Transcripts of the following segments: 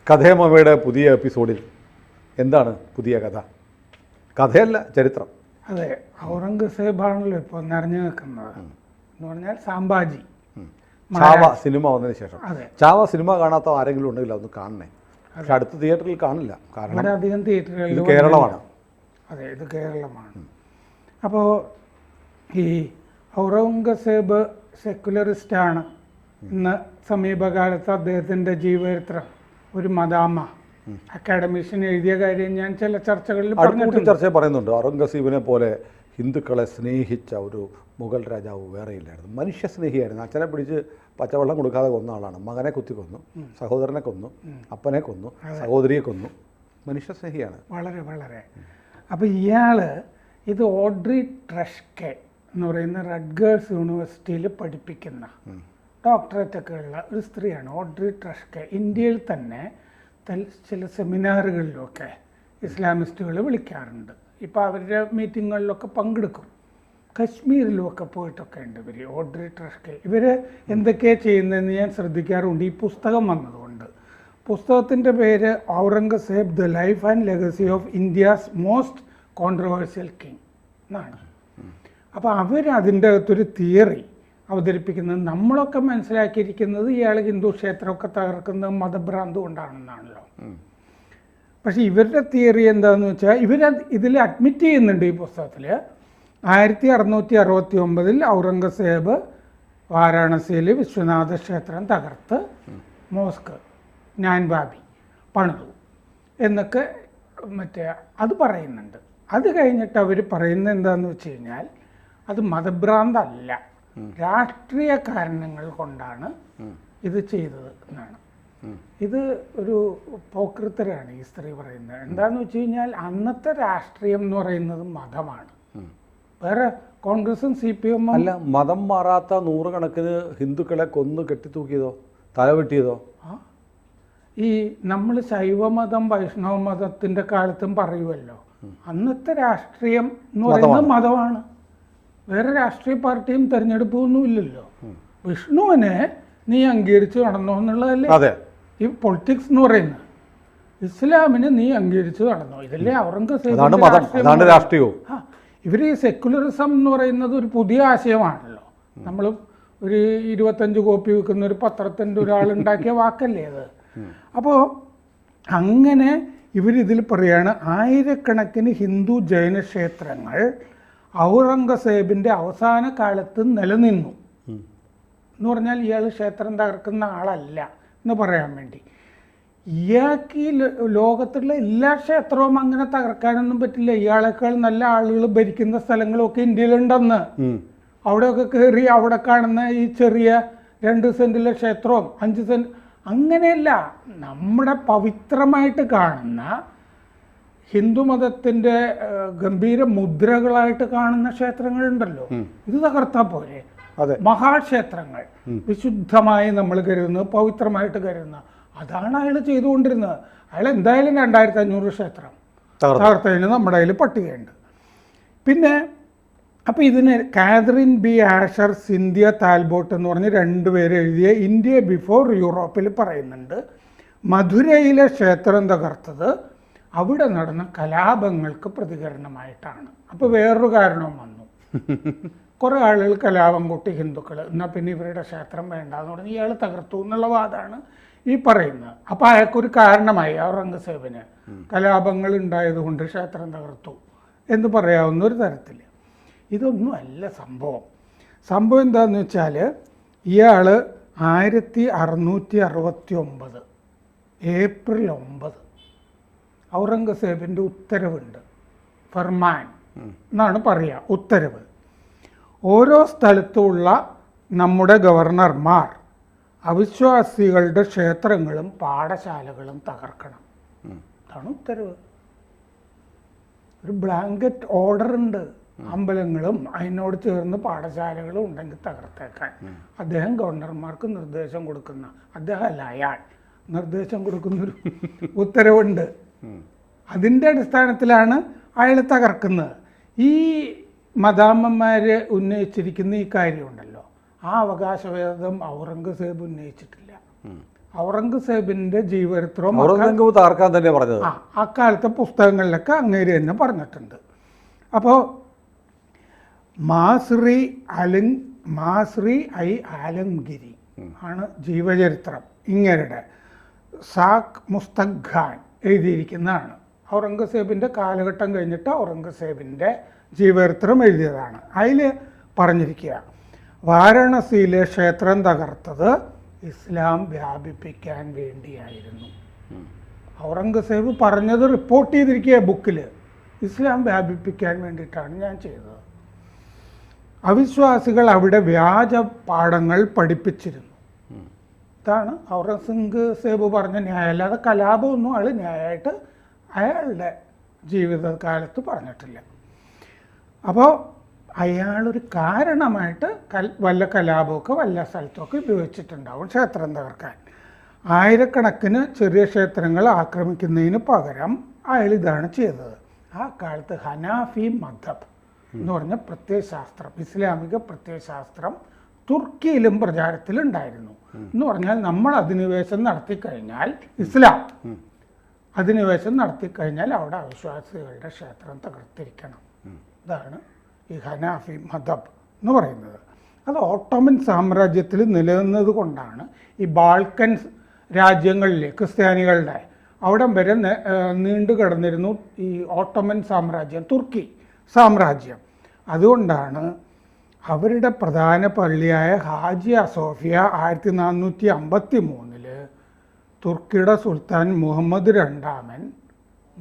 കഥേമമ്മയുടെ പുതിയ എപ്പിസോഡിൽ എന്താണ് പുതിയ കഥ? കഥയല്ല, ചരിത്രം. അതെ, ഔറംഗസേബാണല്ലോ ഇപ്പോൾ നിറഞ്ഞു നിൽക്കുന്നത്. എന്ന് പറഞ്ഞാൽ സാമ്പാജി. ചാവ സിനിമ വന്നതിന് ശേഷം. അതെ, ചാവ സിനിമ കാണാത്ത ആരെങ്കിലും ഉണ്ടെങ്കിൽ അതൊന്ന് കാണണേ. പക്ഷെ അടുത്ത തിയേറ്ററിൽ കാണില്ല, കാരണം അധികം തിയേറ്ററുകളിൽ കേരളമാണ്. അതെ, ഇത് കേരളമാണ്. അപ്പോൾ ഈ ഔറംഗസേബ് സെക്കുലറിസ്റ്റാണ്. ഇന്ന് സമീപകാലത്ത് അദ്ദേഹത്തിൻ്റെ ജീവചരിത്രം ഒരു മദാമ അക്കാഡമിഷ്യൻ എഴുതിയ കാര്യം ഞാൻ ചില ചർച്ചകളിൽ ചർച്ച പറയുന്നുണ്ട്. ഔറംഗസീബിനെ പോലെ ഹിന്ദുക്കളെ സ്നേഹിച്ച ഒരു മുഗൾ രാജാവ് വേറെയില്ലായിരുന്നു. മനുഷ്യസ്നേഹിയായിരുന്നു. അച്ഛനെ പിടിച്ച് പച്ചവെള്ളം കൊടുക്കാതെ കൊന്ന ആളാണ്. മകനെ കുത്തി കൊന്നു, സഹോദരനെ കൊന്നു, അപ്പനെ കൊന്നു, സഹോദരിയെ കൊന്നു. മനുഷ്യസ്നേഹിയാണ് വളരെ വളരെ. അപ്പോൾ ഇയാൾ ഇത് ഓഡ്രി ട്രഷ്കെ എന്ന് പറയുന്ന റട്ഗേഴ്സ് യൂണിവേഴ്സിറ്റിയിൽ പഠിപ്പിക്കുന്ന ഡോക്ടറേറ്റൊക്കെ ഉള്ള ഒരു സ്ത്രീയാണ് ഓഡ്രി ട്രഷ്കെ. ഇന്ത്യയിൽ തന്നെ ചില സെമിനാറുകളിലൊക്കെ ഇസ്ലാമിസ്റ്റുകൾ വിളിക്കാറുണ്ട്. ഇപ്പോൾ അവരുടെ മീറ്റിങ്ങുകളിലൊക്കെ പങ്കെടുക്കും. കശ്മീരിലുമൊക്കെ പോയിട്ടൊക്കെ ഉണ്ട് ഇവർ. ഓഡ്രി ട്രഷ്കെ ഇവർ എന്തൊക്കെയാണ് ചെയ്യുന്നതെന്ന് ഞാൻ ശ്രദ്ധിക്കാറുണ്ട് ഈ പുസ്തകം വന്നതുകൊണ്ട്. പുസ്തകത്തിൻ്റെ പേര് Aurangzeb the life and legacy of India's most controversial king എന്നാണ്. അപ്പോൾ അതിൻ്റെ അകത്തൊരു തിയറി അവതരിപ്പിക്കുന്നത് നമ്മളൊക്കെ മനസ്സിലാക്കിയിരിക്കുന്നത് ഇയാൾ ഹിന്ദു ക്ഷേത്രമൊക്കെ തകർക്കുന്നത് മതഭ്രാന്ത് കൊണ്ടാണെന്നാണല്ലോ. പക്ഷേ ഇവരുടെ തിയറി എന്താണെന്ന് വെച്ചാൽ ഇതിൽ അഡ്മിറ്റ് ചെയ്യുന്നുണ്ട് ഈ പുസ്തകത്തിൽ. 1669 ഔറംഗസേബ് വാരാണസിയിൽ വിശ്വനാഥ ക്ഷേത്രം തകർത്ത് മോസ്ക് ജ്ഞാൻബാബി പണിതു എന്നൊക്കെ അത് പറയുന്നുണ്ട്. അത് കഴിഞ്ഞിട്ട് അവർ പറയുന്നത് എന്താണെന്ന് വെച്ച് കഴിഞ്ഞാൽ അത് മതഭ്രാന്തല്ല, രാഷ്ട്രീയ കാരണങ്ങൾ കൊണ്ടാണ് ഇത് ചെയ്തത് എന്നാണ്. ഇത് ഒരു പോക്രിത്തരാണ് ഈ സ്ത്രീ പറയുന്നത്. എന്താണെന്ന് വെച്ച് കഴിഞ്ഞാൽ അന്നത്തെ രാഷ്ട്രീയം എന്ന് പറയുന്നത് മതമാണ്. വേറെ കോൺഗ്രസും CPM അല്ല. മതം മാറാത്ത നൂറുകണക്കിന് ഹിന്ദുക്കളെ കൊന്നു കെട്ടിത്തൂക്കിയതോ തലവെട്ടിയതോ ഈ നമ്മൾ ശൈവമതം വൈഷ്ണവ മതത്തിൻ്റെ കാലത്തും പറയുമല്ലോ, അന്നത്തെ രാഷ്ട്രീയം എന്ന് പറയുന്നത് മതമാണ്. വേറെ രാഷ്ട്രീയ പാർട്ടിയും തെരഞ്ഞെടുപ്പൊന്നും ഇല്ലല്ലോ. വിഷ്ണുവിനെ നീ അംഗീകരിച്ച് നടന്നോ എന്നുള്ളതല്ലേ ഈ പൊളിറ്റിക്സ് എന്ന് പറയുന്നത്. ഇസ്ലാമിനെ നീ അംഗീകരിച്ച് നടന്നോ, ഇതല്ലേ ഔറംഗസേബ് രാഷ്ട്രീയവും. ഇവർ ഈ സെക്കുലറിസം എന്ന് പറയുന്നത് ഒരു പുതിയ ആശയമാണല്ലോ. നമ്മൾ ഒരു 25 കോപ്പി വെക്കുന്ന ഒരു പത്രത്തിൻ്റെ ഒരാളുണ്ടാക്കിയ വാക്കല്ലേ അത്. അപ്പോൾ അങ്ങനെ ഇവരിതിൽ പറയാണ് ആയിരക്കണക്കിന് ഹിന്ദു ജൈന ക്ഷേത്രങ്ങൾ ഔറംഗസേബിൻ്റെ അവസാന കാലത്ത് നിലനിന്നു എന്ന് പറഞ്ഞാൽ ഇയാൾ ക്ഷേത്രം തകർക്കുന്ന ആളല്ല എന്ന് പറയാൻ വേണ്ടി. ഇയാൾക്ക് ഈ ലോകത്തുള്ള എല്ലാ ക്ഷേത്രവും അങ്ങനെ തകർക്കാനൊന്നും പറ്റില്ല. ഇയാളെക്കാൾ നല്ല ആളുകൾ ഭരിക്കുന്ന സ്ഥലങ്ങളൊക്കെ ഇന്ത്യയിലുണ്ടെന്ന്. അവിടെയൊക്കെ കയറി അവിടെ കാണുന്ന ഈ ചെറിയ 2 സെൻറ്റിലെ ക്ഷേത്രവും 5 സെൻറ്റ് അങ്ങനെയല്ല. നമ്മുടെ പവിത്രമായിട്ട് കാണുന്ന ഹിന്ദുമതത്തിൻ്റെ ഗംഭീര മുദ്രകളായിട്ട് കാണുന്ന ക്ഷേത്രങ്ങളുണ്ടല്ലോ, ഇത് തകർത്താൽ പോരെ. മഹാക്ഷേത്രങ്ങൾ വിശുദ്ധമായി നമ്മൾ കരുതുന്നത്, പവിത്രമായിട്ട് കരുതുന്നത്, അതാണ് അയാൾ ചെയ്തുകൊണ്ടിരുന്നത്. അയാൾ എന്തായാലും 2500 ക്ഷേത്രം തകർത്തതിന് നമ്മുടെ കയ്യിൽ പട്ടികയുണ്ട്. പിന്നെ അപ്പോൾ ഇതിന് കാതറിൻ ബി ആഷർ, സിന്ധ്യ താൽബോട്ട് എന്ന് പറഞ്ഞ് 2 പേര് എഴുതിയ ഇന്ത്യ ബിഫോർ യൂറോപ്പിൽ പറയുന്നുണ്ട് മധുരയിലെ ക്ഷേത്രം തകർത്തത് അവിടെ നടന്ന കലാപങ്ങൾക്ക് പ്രതികരണമായിട്ടാണ്. അപ്പോൾ വേറൊരു കാരണവും വന്നു. കുറേ ആളുകൾ കലാപം കൂട്ടി ഹിന്ദുക്കൾ, എന്നാൽ പിന്നെ ഇവരുടെ ക്ഷേത്രം വേണ്ടാന്ന് പറഞ്ഞ് ഇയാൾ തകർത്തു എന്നുള്ള വാദമാണ് ഈ പറയുന്നത്. അപ്പോൾ അയാൾക്കൊരു കാരണമായി ഔറംഗസേബിന് കലാപങ്ങൾ ഉണ്ടായതുകൊണ്ട് ക്ഷേത്രം തകർത്തു എന്ന് പറയാവുന്ന ഒരു തരത്തിൽ. ഇതൊന്നും അല്ല സംഭവം. സംഭവം എന്താണെന്ന് വെച്ചാൽ ഇയാൾ 1669 ഏപ്രിൽ 9 ഔറംഗസേബിൻ്റെ ഉത്തരവുണ്ട്, ഫർമാൻ എന്നാണ് പറയുക, ഉത്തരവ്. ഓരോ സ്ഥലത്തുമുള്ള നമ്മുടെ ഗവർണർമാർ അവിശ്വാസികളുടെ ക്ഷേത്രങ്ങളും പാഠശാലകളും തകർക്കണം. അതാണ് ഉത്തരവ്. ഒരു ബ്ലാങ്കറ്റ് ഓർഡർ ഉണ്ട്. അമ്പലങ്ങളും അതിനോട് ചേർന്ന് പാഠശാലകളും ഉണ്ടെങ്കിൽ തകർത്തേക്കാൻ അദ്ദേഹം ഗവർണർമാർക്ക് നിർദ്ദേശം കൊടുക്കുന്ന, അദ്ദേഹം അല്ല അയാൾ നിർദ്ദേശം കൊടുക്കുന്നൊരു ഉത്തരവുണ്ട്. അതിൻ്റെ അടിസ്ഥാനത്തിലാണ് അയാൾ തകർക്കുന്നത്. ഈ മദാമ്മമാർ ഉന്നയിച്ചിരിക്കുന്ന ഈ കാര്യമുണ്ടല്ലോ, ആ അവകാശവാദം ഔറംഗസേബ് ഉന്നയിച്ചിട്ടില്ല. ഔറംഗസേബിൻ്റെ ജീവചരിത്രവും ഔറംഗസേബ് തകർക്കാൻ തന്നെ പറഞ്ഞത് അക്കാലത്തെ പുസ്തകങ്ങളിലൊക്കെ അങ്ങേര് തന്നെ പറഞ്ഞിട്ടുണ്ട്. അപ്പോൾ മാസ്രി ഐ ആലംഗിരി ആണ് ജീവചരിത്രം ഇങ്ങരുടെ സാഖ് മുസ്തഖ് ഖാൻ എഴുതിയിരിക്കുന്നതാണ്. ഔറംഗസേബിൻ്റെ കാലഘട്ടം കഴിഞ്ഞിട്ട് ഔറംഗസേബിൻ്റെ ജീവചരിത്രം എഴുതിയതാണ്. അതിൽ പറഞ്ഞിരിക്കുക, വാരാണസിയിലെ ക്ഷേത്രം തകർത്തത് ഇസ്ലാം വ്യാപിപ്പിക്കാൻ വേണ്ടിയായിരുന്നു. ഔറംഗസേബ് പറഞ്ഞത് റിപ്പോർട്ട് ചെയ്തിരിക്കുക ബുക്കിൽ, ഇസ്ലാം വ്യാപിപ്പിക്കാൻ വേണ്ടിയിട്ടാണ് ഞാൻ ചെയ്തത്. അവിശ്വാസികൾ അവിടെ വ്യാജ പാഠങ്ങൾ പഠിപ്പിച്ചിരുന്നു. ഇതാണ് ഔറംഗസേബ് പറഞ്ഞ ന്യായം. അല്ലാതെ കലാപമൊന്നും ആൾ ന്യായമായിട്ട് അയാളുടെ ജീവിതകാലത്ത് പറഞ്ഞിട്ടില്ല. അപ്പോൾ അയാളൊരു കാരണമായിട്ട് വല്ല കലാപമൊക്കെ വല്ല സ്ഥലത്തൊക്കെ ഉപയോഗിച്ചിട്ടുണ്ടാവും ക്ഷേത്രം തകർക്കാൻ. ആയിരക്കണക്കിന് ചെറിയ ക്ഷേത്രങ്ങൾ ആക്രമിക്കുന്നതിന് പകരം അയാൾ ഇതാണ് ചെയ്തത്. ആ കാലത്ത് ഹനാഫി മദ്ഹബ് എന്ന് പറഞ്ഞ പ്രത്യയശാസ്ത്രം, ഇസ്ലാമിക പ്രത്യയശാസ്ത്രം തുർക്കിയിലും പ്രചാരത്തിലുണ്ടായിരുന്നു. എന്ന് പറഞ്ഞാൽ നമ്മൾ അധിനിവേശം നടത്തിക്കഴിഞ്ഞാൽ, ഇസ്ലാം അധിനിവേശം നടത്തിക്കഴിഞ്ഞാൽ അവിടെ അവിശ്വാസികളുടെ ക്ഷേത്രം തകർത്തിരിക്കണം. ഇതാണ് ഈ ഹനാഫി മദ്ഹബ് എന്ന് പറയുന്നത്. അത് ഓട്ടോമൻ സാമ്രാജ്യത്തിൽ നിലനിന്നത് കൊണ്ടാണ് ഈ ബാൾക്കൻസ് രാജ്യങ്ങളിലെ ക്രിസ്ത്യാനികളുടെ അവിടം വരെ നീണ്ടു കിടന്നിരുന്നു ഈ ഓട്ടോമൻ സാമ്രാജ്യം, തുർക്കി സാമ്രാജ്യം. അതുകൊണ്ടാണ് അവരുടെ പ്രധാന പള്ളിയായ ഹാജിയ സോഫിയ 1453 തുർക്കിയുടെ സുൽത്താൻ മുഹമ്മദ് രണ്ടാമൻ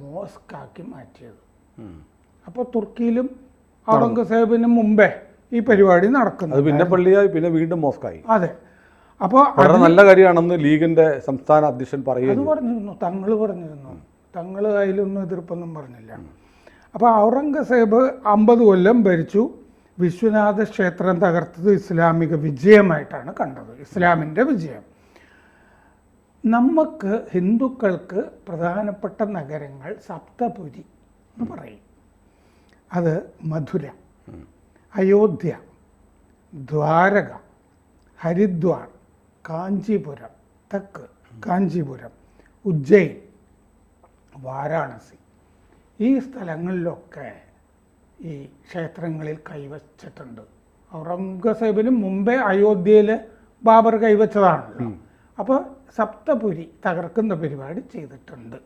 മോസ്കാക്കി മാറ്റിയത്. അപ്പോൾ തുർക്കിയിലും ഔറംഗസേബിന് മുമ്പേ ഈ പരിപാടി നടക്കുന്നത്. പിന്നെ പള്ളിയായി, പിന്നെ വീണ്ടും മോസ്കായി. അതെ. അപ്പോൾ വളരെ നല്ല കാര്യമാണെന്ന് ലീഗിന്റെ സംസ്ഥാന അധ്യക്ഷൻ പറയുന്നു. അത് പറഞ്ഞിരുന്നു, തങ്ങൾ പറഞ്ഞിരുന്നു. തങ്ങൾ അതിലൊന്നും എതിർപ്പൊന്നും പറഞ്ഞില്ല. അപ്പോൾ ഔറംഗസേബ് 50 കൊല്ലം ഭരിച്ചു. വിശ്വനാഥ ക്ഷേത്രം തകർത്തത് ഇസ്ലാമിക വിജയമായിട്ടാണ് കണ്ടത്, ഇസ്ലാമിൻ്റെ വിജയം. നമുക്ക് ഹിന്ദുക്കൾക്ക് പ്രധാനപ്പെട്ട നഗരങ്ങൾ സപ്തപുരി എന്ന് പറയും. അത് മധുര, അയോധ്യ, ദ്വാരക, ഹരിദ്വാർ, കാഞ്ചീപുരം, തെക്ക് കാഞ്ചീപുരം, ഉജ്ജയിൻ, വാരാണസി. ഈ സ്ഥലങ്ങളിലൊക്കെ ഈ ക്ഷേത്രങ്ങളിൽ കൈവച്ചിട്ടുണ്ട്. ഔറംഗസേബിന് മുമ്പേ അയോധ്യയിൽ ബാബർ കൈവച്ചതാണല്ലോ. അപ്പോൾ സപ്തപുരി തകർക്കുന്ന പരിപാടി ചെയ്തിട്ടുണ്ട്.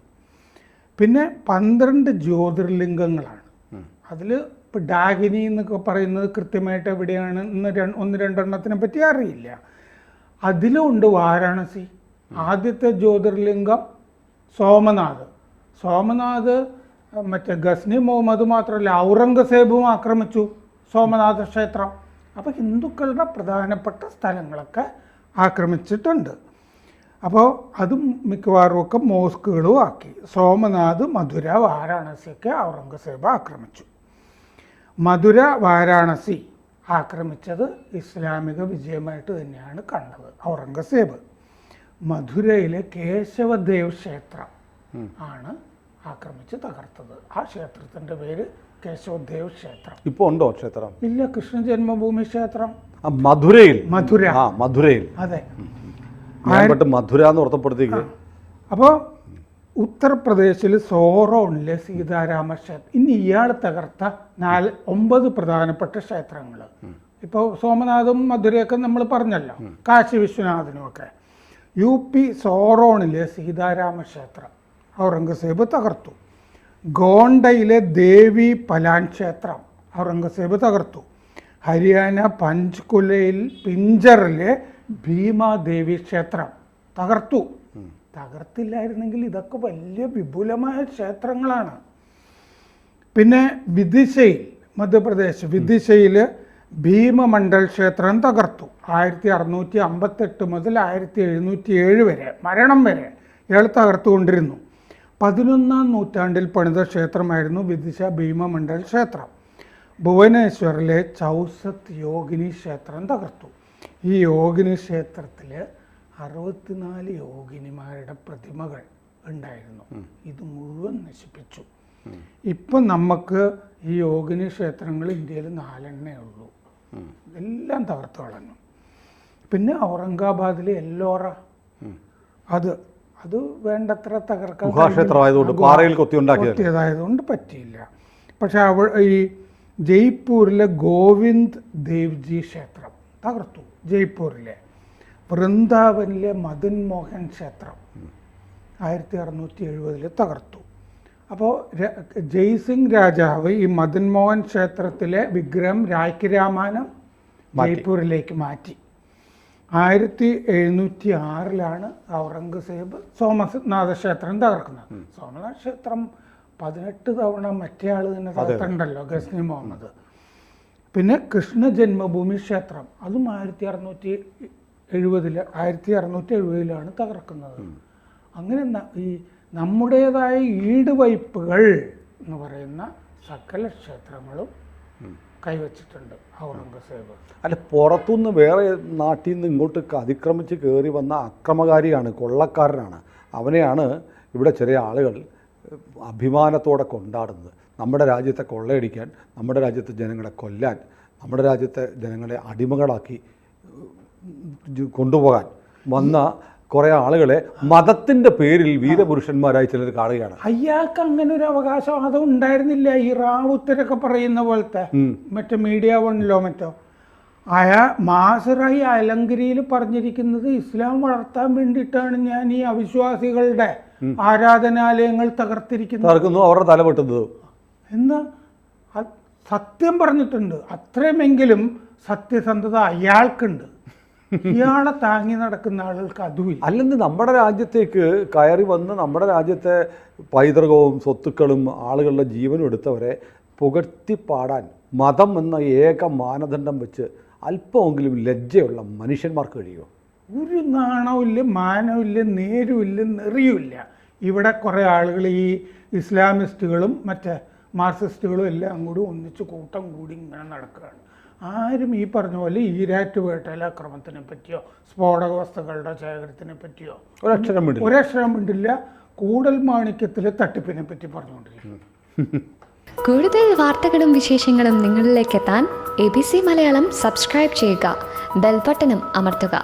പിന്നെ 12 ജ്യോതിർലിംഗങ്ങളാണ്. അതിൽ ഇപ്പോൾ ഡാഗിനി എന്നൊക്കെ പറയുന്നത് കൃത്യമായിട്ട് എവിടെയാണ് എന്ന് 1-2 എണ്ണത്തിനെ പറ്റി അറിയില്ല. അതിലുണ്ട് വാരാണസി. ആദ്യത്തെ ജ്യോതിർലിംഗം സോമനാഥ് മറ്റേ ഗസ്നി മുഹമ്മദ് മാത്രമല്ല ഔറംഗസേബും ആക്രമിച്ചു സോമനാഥ ക്ഷേത്രം. അപ്പോൾ ഹിന്ദുക്കളുടെ പ്രധാനപ്പെട്ട സ്ഥലങ്ങളൊക്കെ ആക്രമിച്ചിട്ടുണ്ട്. അപ്പോൾ അതും മിക്കവാറും ഒക്കെ മോസ്കുകളും ആക്കി. സോമനാഥ്, മധുര, വാരാണസിയൊക്കെ ഔറംഗസേബ് ആക്രമിച്ചു. മധുര, വാരാണസി ആക്രമിച്ചത് ഇസ്ലാമിക വിജയമായിട്ട് തന്നെയാണ് കണ്ടത് ഔറംഗസേബ്. മധുരയിലെ കേശവദേവ് ക്ഷേത്രം ആണ് ആക്രമിച്ച് തകർത്തത്. ആ ക്ഷേത്രത്തിൻ്റെ പേര് കേശവദേവ് ക്ഷേത്രം. ഇപ്പോൾ ഉണ്ടോ ക്ഷേത്രം? ഇല്ല, കൃഷ്ണ ജന്മഭൂമി ക്ഷേത്രം മധുരയിൽ. അതെ, മധുര എന്ന് ഓർത്തപ്പെടുത്തിക്ക്. അപ്പോൾ ഉത്തർപ്രദേശിൽ സോറോണിലെ സീതാരാമ ക്ഷേത്രം. ഇനി ഇയാൾ തകർത്ത 9 പ്രധാനപ്പെട്ട ക്ഷേത്രങ്ങൾ. ഇപ്പോൾ സോമനാഥും മധുരയൊക്കെ നമ്മൾ പറഞ്ഞല്ലോ, കാശി വിശ്വനാഥനുമൊക്കെ. UP സോറോണിലെ സീതാരാമ ക്ഷേത്രം ഔറംഗസേബ് തകർത്തു. ഗോണ്ടയിലെ ദേവി പലാൻ ക്ഷേത്രം ഔറംഗസേബ് തകർത്തു. ഹരിയാന പഞ്ച്കുലയിൽ പിഞ്ചറിലെ ഭീമാദേവി ക്ഷേത്രം തകർത്തു. തകർത്തില്ലായിരുന്നെങ്കിൽ ഇതൊക്കെ വലിയ വിപുലമായ ക്ഷേത്രങ്ങളാണ്. പിന്നെ വിദിശയിൽ, മധ്യപ്രദേശ് വിദിശയിൽ ഭീമമണ്ഡൽ ക്ഷേത്രം തകർത്തു. 1658 മുതൽ 1707 വരെ, മരണം വരെ ഇയാൾ തകർത്തുകൊണ്ടിരുന്നു. 11-ാം നൂറ്റാണ്ടിൽ പണിത ക്ഷേത്രമായിരുന്നു വിദിശ ഭീമമണ്ഡൽ ക്ഷേത്രം. ഭുവനേശ്വറിലെ ചൗസത്ത് യോഗിനി ക്ഷേത്രം തകർത്തു. ഈ യോഗിനി ക്ഷേത്രത്തിൽ 64 യോഗിനിമാരുടെ പ്രതിമകൾ ഉണ്ടായിരുന്നു. ഇത് മുഴുവൻ നശിപ്പിച്ചു. ഇപ്പം നമുക്ക് ഈ യോഗിനി ക്ഷേത്രങ്ങൾ ഇന്ത്യയിൽ 4 ഉള്ളൂ. എല്ലാം തകർത്തു കളഞ്ഞു. പിന്നെ ഔറംഗാബാദിലെ എല്ലോറ അത് വേണ്ടത്ര തകർക്കാൻ ഗുഹാക്ഷേത്രമായതുകൊണ്ട് പാറയിൽ കൊത്തിയതായതുകൊണ്ട് പറ്റിയില്ല. പക്ഷെ ഈ ജയ്പൂരിലെ ഗോവിന്ദ് ദേവ്ജി ക്ഷേത്രം തകർത്തു. ജയ്പൂരിലെ വൃന്ദാവനിലെ മദൻ മോഹൻ ക്ഷേത്രം 1670 തകർത്തു. അപ്പോൾ ജയ്സിംഗ് രാജാവ് ഈ മദൻ മോഹൻ ക്ഷേത്രത്തിലെ വിഗ്രഹം രാഖിരാമാനം ജയ്പൂരിലേക്ക് മാറ്റി. 1706 ഔറംഗസേബ് സോമനാഥ ക്ഷേത്രം തകർക്കുന്നത്. സോമനാഥ ക്ഷേത്രം 18 തവണ മറ്റേ ആൾ തന്നെ തകർത്തിട്ടുണ്ടല്ലോ, ഗസ്നി മുഹമ്മദ്. പിന്നെ കൃഷ്ണ ജന്മഭൂമി ക്ഷേത്രം അതും 1670 തകർക്കുന്നത്. അങ്ങനെ ഈ നമ്മുടേതായ ഈടുവയ്പ്പുകൾ എന്ന് പറയുന്ന സകല ക്ഷേത്രങ്ങളും കൈവച്ചിട്ടുണ്ട് ഔറംഗസേബ്. അല്ല, പുറത്തുനിന്ന് വേറെ നാട്ടിൽ നിന്ന് ഇങ്ങോട്ട് അതിക്രമിച്ച് കയറി വന്ന അക്രമകാരിയാണ്, കൊള്ളക്കാരനാണ്. അവനെയാണ് ഇവിടെ ചെറിയ ആളുകൾ അഭിമാനത്തോടെ കൊണ്ടാടുന്നത്. നമ്മുടെ രാജ്യത്തെ കൊള്ളയടിക്കാൻ, നമ്മുടെ രാജ്യത്തെ ജനങ്ങളെ കൊല്ലാൻ, നമ്മുടെ രാജ്യത്തെ ജനങ്ങളെ അടിമകളാക്കി കൊണ്ടുപോകാൻ വന്ന കുറേ ആളുകളെ മതത്തിൻ്റെ പേരിൽ വീരപുരുഷന്മാരായി ചിലർ കാണുകയാണ്. അയാൾക്ക് അങ്ങനെ ഒരു അവകാശവാദം ഉണ്ടായിരുന്നില്ല. ഈ റാവുത്തരൊക്കെ പറയുന്ന പോലത്തെ മറ്റേ മീഡിയ വണ്ണിലോ മറ്റോ മാസറായി അലങ്കരിയിൽ പറഞ്ഞിരിക്കുന്നത് ഇസ്ലാം വളർത്താൻ വേണ്ടിയിട്ടാണ് ഞാൻ ഈ അവിശ്വാസികളുടെ ആരാധനാലയങ്ങൾ തകർത്തിരിക്കുന്നത്, അവരുടെ തല വെട്ടുന്നത് എന്ന് സത്യം പറഞ്ഞിട്ടുണ്ട്. അത്രയുമെങ്കിലും സത്യസന്ധത അയാൾക്കുണ്ട്. ഇയാളെ താങ്ങി നടക്കുന്ന ആളുകൾക്ക് അതുമില്ല. അല്ലെങ്കിൽ നമ്മുടെ രാജ്യത്തേക്ക് കയറി വന്ന് നമ്മുടെ രാജ്യത്തെ പൈതൃകവും സ്വത്തുക്കളും ആളുകളുടെ ജീവനും എടുത്തവരെ പുകഴ്ത്തിപ്പാടാൻ മതം എന്ന ഏക മാനദണ്ഡം വെച്ച് അല്പമെങ്കിലും ലജ്ജയുള്ള മനുഷ്യന്മാർക്ക് കഴിയുമോ? ഒരു നാണവുമില്ല, മാനവുമില്ല, നേരുമില്ല, നെറിയുമില്ല. ഇവിടെ കുറേ ആളുകൾ ഈ ഇസ്ലാമിസ്റ്റുകളും മറ്റേ മാർക്സിസ്റ്റുകളും എല്ലാം കൂടി ഒന്നിച്ച് കൂട്ടം കൂടി ഇങ്ങനെ നടക്കുകയാണ്. ആരും ഈ പറഞ്ഞ പോലെ ഈരാറ്റുപേട്ടയിലെ അക്രമത്തിനെ പറ്റിയോ സ്ഫോടക വസ്തുക്കളുടെ ശേഖരത്തിനെ പറ്റിയോ ഒരക്ഷരം മിണ്ടില്ല. കൂടൽമാണിക്യത്തിലെ തട്ടിപ്പിനെ പറ്റി പറഞ്ഞുകൊണ്ടിരിക്കുന്നു. കൂടുതൽ വാർത്തകളും വിശേഷങ്ങളും നിങ്ങളിലേക്ക് എത്താൻ ABC മലയാളം സബ്സ്ക്രൈബ് ചെയ്യുക, ബെൽ ബട്ടണും അമർത്തുക.